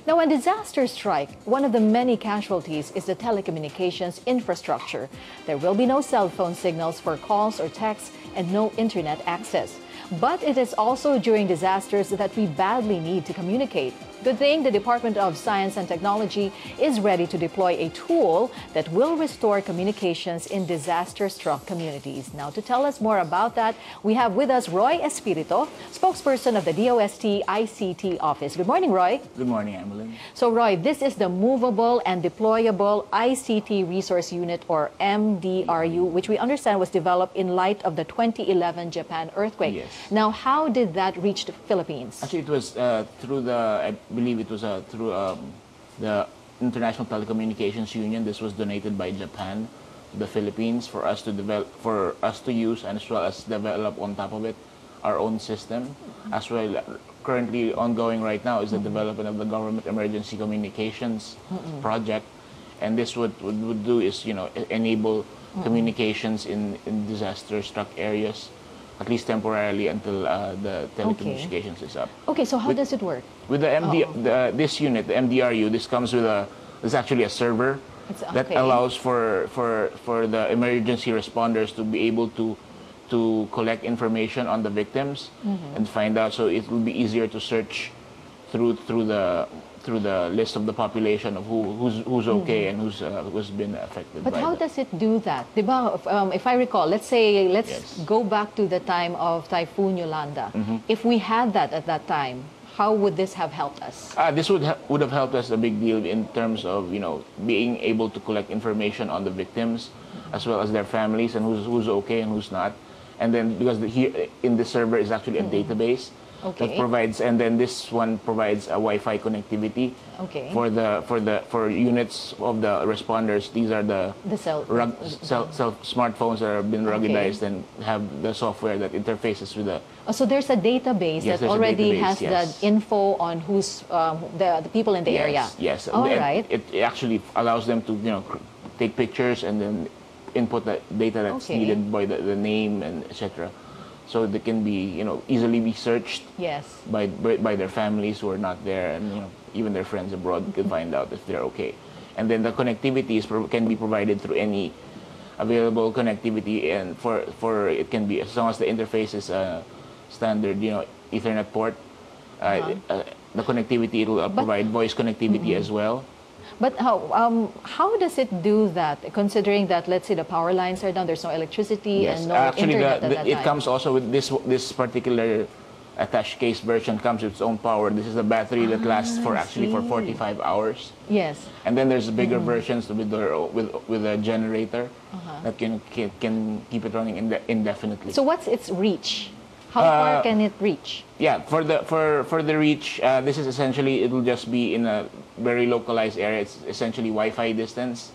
Now, when disasters strike, one of the many casualties is the telecommunications infrastructure. There will be no cell phone signals for calls or texts and no internet access. But it is also during disasters that we badly need to communicate. Good thing the Department of Science and Technology is ready to deploy a tool that will restore communications in disaster-struck communities. Now, to tell us more about that, we have with us Roy Espiritu, spokesperson of the DOST ICT office. Good morning, Roy. Good morning, Amelyn. So, Roy, this is the Movable and Deployable ICT Resource Unit, or MDRU, which we understand was developed in light of the 2011 Japan earthquake. Yes. Now, how did that reach the Philippines? Actually, it was through the, I believe it was through the International Telecommunications Union. This was donated by Japan to the Philippines for us to develop, for us to use, and as well as develop on top of it our own system. As well, currently ongoing right now is the development of the Government Emergency Communications Project, and this would do is, you know, enable communications in disaster-struck areas, at least temporarily, until the telecommunications is up. Okay, so how does it work? With the this unit, the MDRU, this comes with there's actually a server that allows for the emergency responders to be able to collect information on the victims and find out. So it will be easier to search through the list of the population of who's okay and who's been affected. But how does it do that? If I recall, let's go back to the time of Typhoon Yolanda. If we had that at that time, how would this have helped us? This would have helped us a big deal in terms of, you know, being able to collect information on the victims as well as their families and who's okay and who's not. And then because here in the server is actually a database that provides, and then this one provides a Wi-Fi connectivity for units of the responders. These are the smartphones that have been ruggedized and have the software that interfaces with the. So there's a database that already has the info on who's the people in the area. Yes. All right. It actually allows them to, you know, take pictures and then input the data that's needed by the name and etc. So they can be, you know, easily be searched by their families who are not there, and, you know, even their friends abroad can find out if they're okay. And then the connectivity can be provided through any available connectivity, and for it can be, as long as the interface is a standard, you know, Ethernet port. The connectivity, it will provide voice connectivity as well. But how does it do that, considering that, let's say, the power lines are down, there's no electricity and no internet at that it time? comes also with this particular attached case version comes with its own power. This is a battery that lasts for 45 hours. Yes. And then there's bigger versions with a generator that can keep it running indefinitely. So what's its reach? How far can it reach? Yeah, for the reach, this is essentially, it will just be in a very localized area. It's essentially Wi-Fi distance,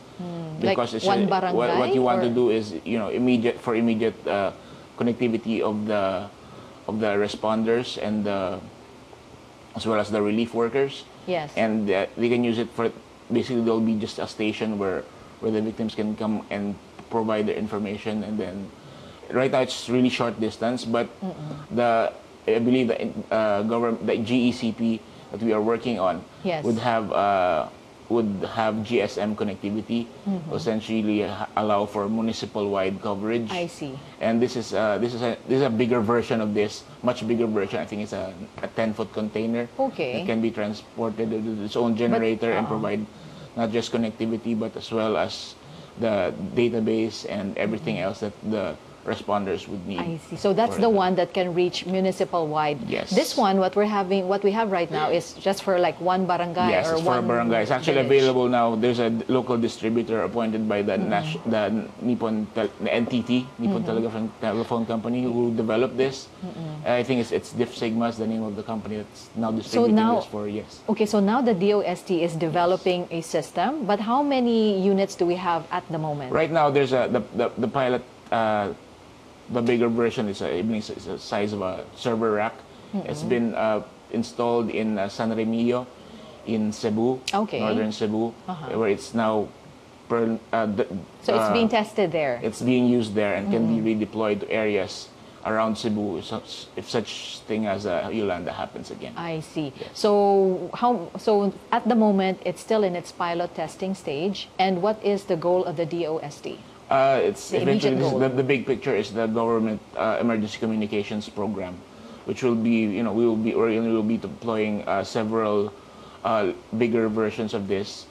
because like one barangay, what you want to do is, you know, immediate connectivity of the responders and as well as the relief workers. Yes. And they can use it for, basically there'll be just a station where the victims can come and provide their information, and then. Right now, it's really short distance, but I believe the GECP that we are working on would have GSM connectivity, essentially allow for municipal-wide coverage. I see. And this is a bigger version of this, much bigger version. I think it's a 10-foot container. Okay. It can be transported with its own generator and provide not just connectivity, but as well as the database and everything else that the responders would need. I see. So that's the one that can reach municipal-wide. Yes. This one, what we have right now, is just for like one barangay. Yes, or it's one for a barangay. It's actually available now. There's a local distributor appointed by the Nippon NTT, Nippon Telephone Company, who developed this. I think it's Diff Sigma is the name of the company that's now distributing this for, Okay, so now the DOST is developing a system, but how many units do we have at the moment? Right now, there's the pilot. The bigger version is a size of a server rack. It's been installed in San Remillo in Cebu, northern Cebu, where it's now so it's being tested there. It's being used there and can be redeployed to areas around Cebu if such thing as Yolanda happens again. I see. Yes. So at the moment, it's still in its pilot testing stage. And what is the goal of the DOST? It's The eventually immediate goal. the big picture is the government emergency communications program, which will be, we will be deploying several bigger versions of this,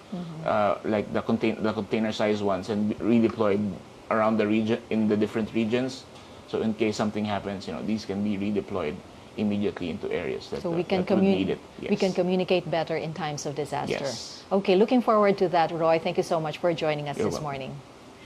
like the container size ones, and redeployed around the region, in the different regions. So in case something happens, these can be redeployed immediately into areas that, So we can that would need it. Yes. we can communicate better in times of disaster. Yes. Okay, looking forward to that, Roy. Thank you so much for joining us You're this welcome. morning.